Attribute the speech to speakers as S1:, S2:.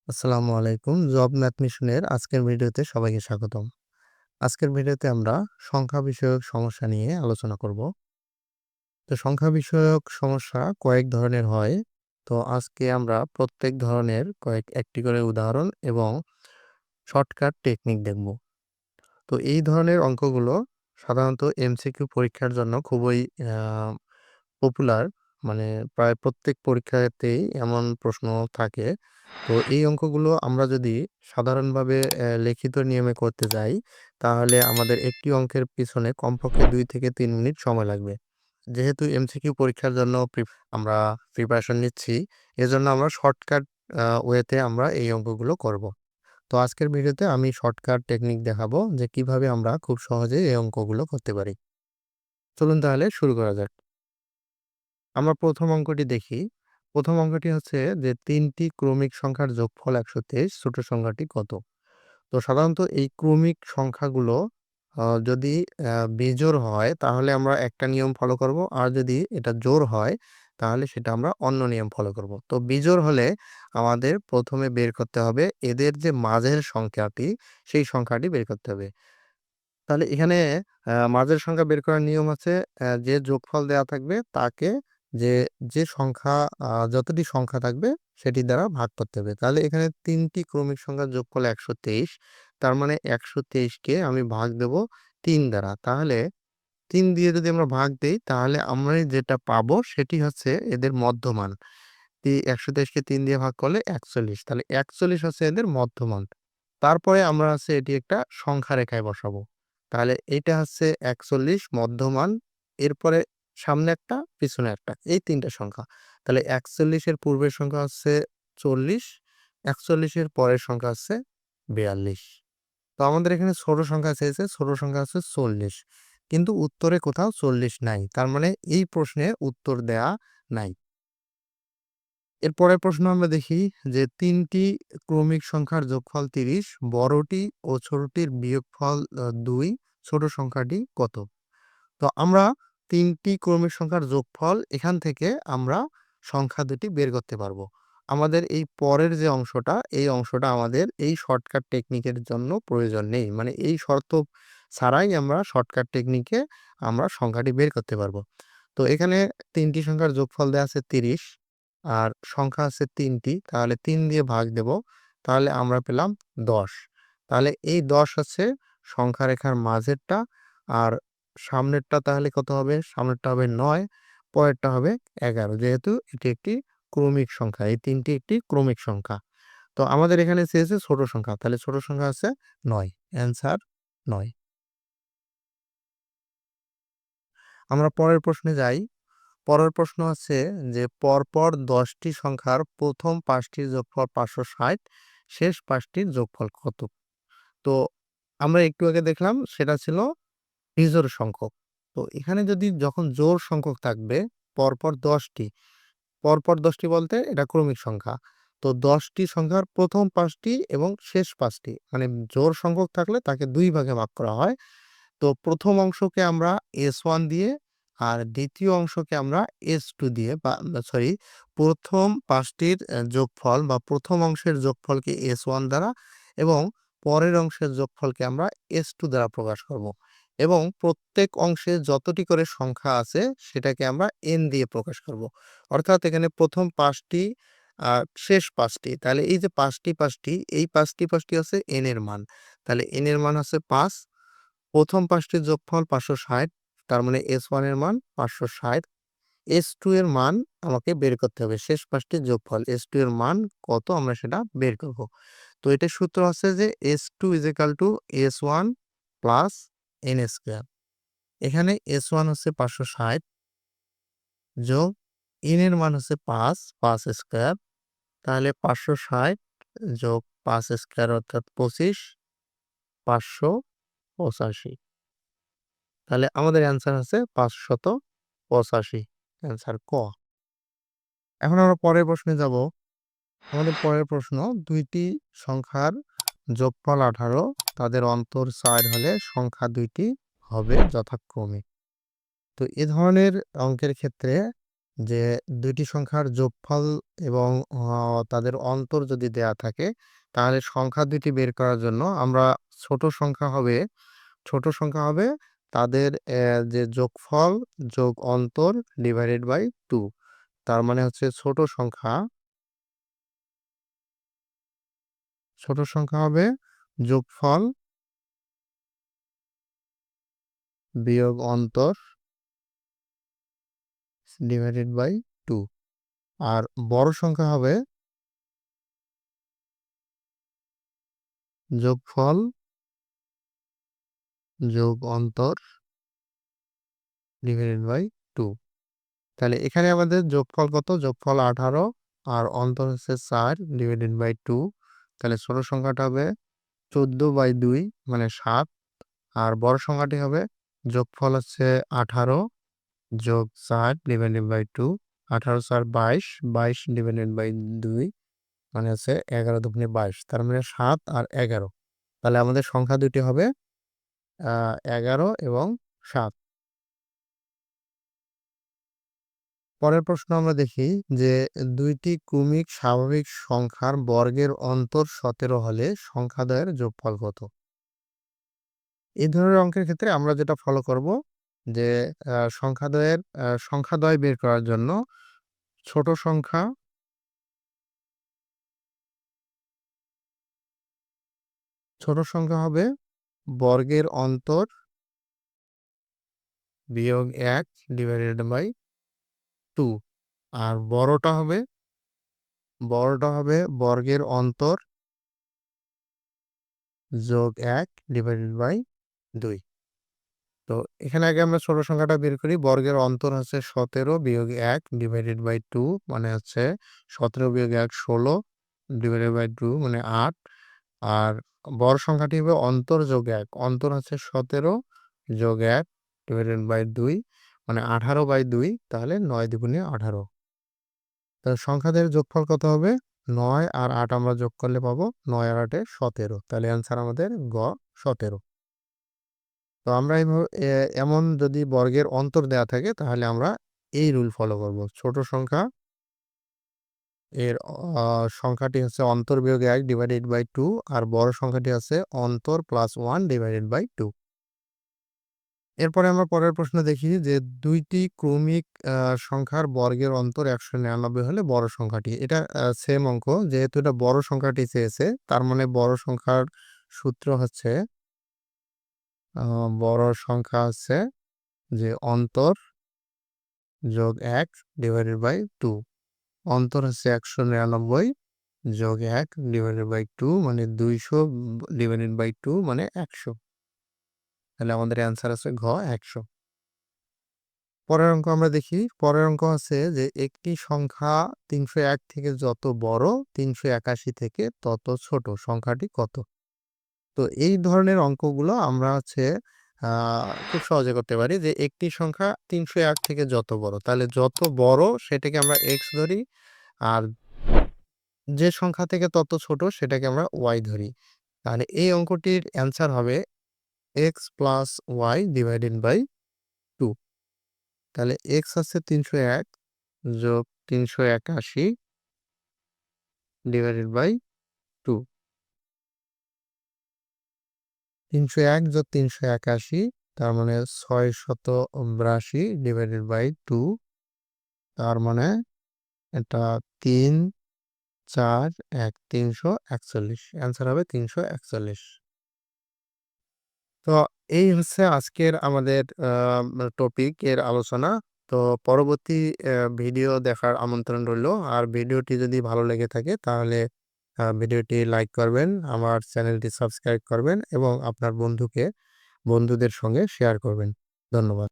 S1: আসসালামু আলাইকুম। Job math মিশনের আজকের ভিডিওতে সবাইকে স্বাগতম। আজকের ভিডিওতে আমরা সংখ্যা বিষয়ক সমস্যা নিয়ে আলোচনা করব। তো সংখ্যা বিষয়ক সমস্যা কয়েক ধরনের হয়। তো আজকে আমরা প্রত্যেক ধরনের একটি করে উদাহরণ এবং শর্টকাট টেকনিক দেখব। তো এই ধরনের অঙ্কগুলো সাধারণত এমসিকিউ পরীক্ষার জন্য খুবই আ পপুলার। মানে প্রায় প্রত্যেক পরীক্ষাতেই এমন প্রশ্ন থাকে। তো এই অঙ্কগুলো আমরা যদি সাধারণভাবে লিখিত নিয়মে করতে যাই, তাহলে আমাদের একটি অঙ্কের পিছনে কমপক্ষে ২ থেকে ৩ মিনিট সময় লাগবে। যেহেতু এমসিকিউ পরীক্ষার জন্য আমরা প্রিপারেশন নিচ্ছি, এজন্য আমরা শর্টকাট ওয়েতে আমরা এই অঙ্কগুলো করব। তো আজকের ভিডিওতে আমি শর্টকাট টেকনিক দেখাবো যে কিভাবে আমরা খুব সহজেই এই অঙ্কগুলো করতে পারি। চলুন তাহলে শুরু করা যাক। আমরা ১ম অঙ্কটি দেখি। ১ম অঙ্কটি হচ্ছে যে ৩ টি ক্রমিক সংখ্যার যোগফল ১২৩, ছোট সংখ্যাটি কত? তো সাধারণত এই ক্রমিক সংখ্যাগুলো যদি বিজোড় হয় তাহলে আমরা একটা নিয়ম ফলো করব। আর যদি এটা জোড় হয় তাহলে সেটা আমরা অন্য নিয়ম ফলো করব। তো বিজোড় হলে আমাদের ১ম এ বের করতে হবে এদের যে মাঝের সংখ্যাটি, সেই সংখ্যাটি বের করতে হবে। তাহলে এখানে মাঝের সংখ্যা বের করার নিয়ম আছে যে যোগফল দেয়া থাকবে তাকে যে, যে সংখ্যা যতটি সংখ্যা থাকবে সেটি দ্বারা ভাগ করতে হবে। তাহলে এখানে ৩ টি ক্রমিক সংখ্যার যোগফল ১২৩। তার মানে ১২৩ কে আমি ভাগ দেব ৩ দ্বারা। তাহলে ৩ দিয়ে যদি আমরা ভাগ দেই তাহলে আমরা যেটা পাবো সেটি হচ্ছে এদের মধ্যমান। ১২৩ কে ৩ দিয়ে ভাগ করলে ৪১। তাহলে ৪১ হচ্ছে এদের মধ্যমান। তারপরে আমরা হচ্ছে এটি একটা সংখ্যা রেখায় বসাবো। তাহলে এইটা হচ্ছে ৪১ মধ্যমান। এরপরে সামনে একটা, পিছনে একটা। এই ৩ টা সংখ্যা। তাহলে ৪১ এর পূর্বের সংখ্যা হচ্ছে ৪০, ৪১ এর পরের সংখ্যা হচ্ছে ৪২। তো আমাদের এখানে ছোট সংখ্যা চেয়েছে, ছোট সংখ্যা হচ্ছে ৪০। কিন্তু উত্তরে কোথাও ৪০ নাই। তার মানে এই প্রশ্নে উত্তর দেয়া নাই। এর পরের প্রশ্ন আমরা দেখি যে ৩ টি ক্রমিক সংখ্যার যোগফল ৩০, বড়টি ও ছোটটির বিয়োগফল ২, ছোট সংখ্যাটি কত? তো আমরা ৩ টি ক্রমিক সংখ্যার যোগফল এখান থেকে আমরা সংখ্যা দুটি বের করতে পারবো। আমাদের এই পরের যে অংশটা, এই অংশটা আমাদের এই শর্টকাট টেকনিকের জন্য প্রয়োজন নেই। মানে এই শর্ত ছাড়াই আমরা শর্টকাট টেকনিকে আমরা সংখ্যাটি বের করতে পারবো। তো এখানে ৩ টি সংখ্যার যোগফল দেয়া আছে ৩০ আর সংখ্যা আছে ৩ টি। তাহলে ৩ দিয়ে ভাগ দেব। তাহলে আমরা পেলাম ১০। তাহলে এই ১০ হচ্ছে সংখ্যা রেখার মাঝেরটা আর সামনেরটা তাহলে কত হবে? সামনেরটা হবে ৯, পরেরটা হবে ১১ যেহেতু এটি একটি ক্রমিক সংখ্যা। এই ৩ টি একটি ক্রমিক সংখ্যা। তো আমাদের এখানে চেয়েছে ছোট সংখ্যা। তাহলে ছোট সংখ্যা আছে ৯। অ্যান্সার ৯। আমরা পরের প্রশ্নে যাই। পরের প্রশ্ন হচ্ছে যে পরপর ১০ টি সংখ্যার প্রথম ৫ টির যোগফল ৫৬০, শেষ ৫ টির যোগফল কত? তো আমরা একটু আগে দেখলাম সেটা ছিল বিজোড় সংখ্যক। তো এখানে যদি যখন জোড় সংখ্যক থাকবে পরপর ১০ টি, পরপর ১০ টি বলতে এটা ক্রমিক সংখ্যা। তো ১০ টি সংখ্যার প্রথম ৫ টি এবং শেষ ৫ টি মানে জোড় সংখ্যক থাকলে তাকে ২ ভাগে ভাগ করা হয়। তো প্রথম অংশকে আমরা S1 দিয়ে আর দ্বিতীয় অংশকে আমরা S2 দিয়ে বা সরি প্রথম ৫ টির যোগফল বা প্রথম অংশের যোগফলকে S1 দ্বারা এবং পরের অংশের যোগফলকে আমরা S2 দ্বারা প্রকাশ করব। এবং প্রত্যেক অংশে যতটি করে সংখ্যা আছে সেটাকে আমরা n দিয়ে প্রকাশ করব। অর্থাৎ এখানে প্রথম ৫ টি আর শেষ ৫ টি। তাহলে এই যে ৫ টি ৫ টি এই ৫ টি ৫ টি হচ্ছে n এর মান। তাহলে n এর মান হচ্ছে ৫। প্রথম ৫ টির যোগফল ৫৬০ তার মানে S1 এর মান ৫৬০। S2 এর মান আমাকে বের করতে হবে। শেষ ৫ টির যোগফল S2 এর মান কত আমরা সেটা বের করব। তো এটার সূত্র হচ্ছে যে S2 = S1 plus n square. এখানে S1 হচ্ছে ৫৬০ যোগ n এর মান হচ্ছে ৫, ৫ স্কয়ার। তাহলে ৫৬০ যোগ ৫ স্কয়ার অর্থাৎ ২৫, ৫৮৫। তাহলে আমাদের অ্যান্সার হচ্ছে ৫৮৫। অ্যান্সার ক। এখন আমরা পরের প্রশ্নে যাব। আমাদের পরের প্রশ্ন ২ টি সংখ্যার যোগফল ১৮ তাদের অন্তর ৪ হলে সংখ্যা ২ টি হবে যথাক্রমে। তো এ ধরনের অঙ্কের ক্ষেত্রে যে দুইটি সংখ্যার যোগফল এবং তাদের অন্তর যদি দেয়া থাকে, তাহলে সংখ্যা দুটি বের করার জন্য আমরা ছোট সংখ্যা হবে তাদের যে যোগফল যোগ অন্তর ডিভাইডেড বাই 2। তার মানে হচ্ছে ছোট সংখ্যা হবে যোগফল বিয়োগ অন্তর ডিভাইডেড বাই 2। আর বড় সংখ্যা হবে যোগফল যোগ অন্তর ডিভাইডেড বাই 2। তাহলে এখানে আমাদের যোগফল কত? যোগফল 18 আর অন্তর হচ্ছে 4 ডিভাইডেড বাই 2। তাহলে ছোট সংখ্যাটা হবে 14/2 মানে 7। আর বড় সংখ্যাটি হবে যোগফল হচ্ছে 18 যোগ 4 ডিভাইডেড বাই 2। 18 4 22, 22 ডিভাইডেড বাই 2 মানে হচ্ছে 11 দুগুণে 22। তার মানে 7 আর 11। তাহলে আমাদের সংখ্যা দুটি হবে 11 এবং 7। পরের প্রশ্ন আমরা দেখি যে দুইটি ক্রমিক স্বাভাবিক সংখ্যার বর্গের অন্তর 17 হলে সংখ্যাদ্বয়ের যোগফল কত? এই ধরনের অঙ্কের ক্ষেত্রে আমরা যেটা ফলো করব যে সংখ্যাদ্বয় বের করার জন্য ছোট সংখ্যা হবে বর্গের অন্তর বিয়োগ 1 ডিভাইডেড বাই 2। আর বড়টা হবে বর্গের অন্তর যোগ 1 ডিভাইডেড বাই 2। তো এখানে আগে আমরা ছোট সংখ্যাটা বের করি। বর্গের অন্তর হচ্ছে 17 বিয়োগ 1 ডিভাইডেড বাই 2 মানে হচ্ছে 17 বিয়োগ 1 16 ডিভাইডেড বাই 2 মানে 8। আর বড় সংখ্যাটি হবে অন্তর যোগ 1। অন্তর হচ্ছে 17 যোগ 1 ডিভাইডেড বাই 2 মানে 18/2। তাহলে 9 দুগুণে 18। তাহলে সংখ্যাদের যোগফল কত হবে? 9 আর 8 আমরা যোগ করলে পাবো 9 আর 8 17। তাহলে অ্যান্সার আমাদের গ 17। তো আমরা এমন যদি বর্গের অন্তর দেয়া থাকে তাহলে আমরা এই রুল ফলো করব। ছোট সংখ্যা এর সংখ্যাটি হচ্ছে অন্তর বিয়োগ 1 ডিভাইডেড বাই 2 আর বড় সংখ্যাটি আছে অন্তর প্লাস 1 ডিভাইডেড বাই 2। এরপরে আমরা পরের প্রশ্ন দেখি যে দুইটি ক্রমিক সংখ্যার বর্গের অন্তর 199 হলে বড় সংখ্যাটি। এটা সেম অঙ্ক, যেহেতু এটা বড় সংখ্যাটি চেয়েছে তার মানে বড় সংখ্যার সূত্র হচ্ছে বড় সংখ্যা হচ্ছে যে অন্তর যোগ 1 ডিভাইডেড বাই 2। অন্তর হচ্ছে 199 যোগ 1 ডিভাইডেড বাই 2 মানে 200 ডিভাইডেড বাই 2 মানে 100। তাহলে আমাদের অ্যান্সার আছে ঘ 100। পরের অঙ্ক আমরা দেখি। পরের অঙ্ক আছে যে একটি সংখ্যা 301 থেকে যত বড় 381 থেকে তত ছোট সংখ্যাটি কত? তো এই ধরনের অঙ্কগুলো আমরা খুব সহজে করতে পারি যে একটি সংখ্যা 301 থেকে যত বড়, তাহলে যত বড় সেটাকে আমরা x ধরি আর যে সংখ্যা থেকে তত ছোট সেটাকে আমরা y ধরি। তাহলে এই অঙ্কটির অ্যান্সার হবে x plus y divided by 2। তাহলে x আছে 301 যোগ 381 ডিভাইডেড বাই 2। 301 যোগ 381 তার মানে 682 ডিভাইডেড বাই 2। তার মানে এটা 3 4 1 341। অ্যান্সার হবে 341। তো এই হচ্ছে আজকের আমাদের টপিক এর আলোচনা। তো পরবর্তী ভিডিও দেখার আমন্ত্রণ রইল। আর ভিডিওটি যদি ভালো লেগে থাকে তাহলে ভিডিওটি লাইক করবেন, আমার চ্যানেলটি সাবস্ক্রাইব করবেন এবং আপনার বন্ধুদের সঙ্গে শেয়ার করবেন। ধন্যবাদ।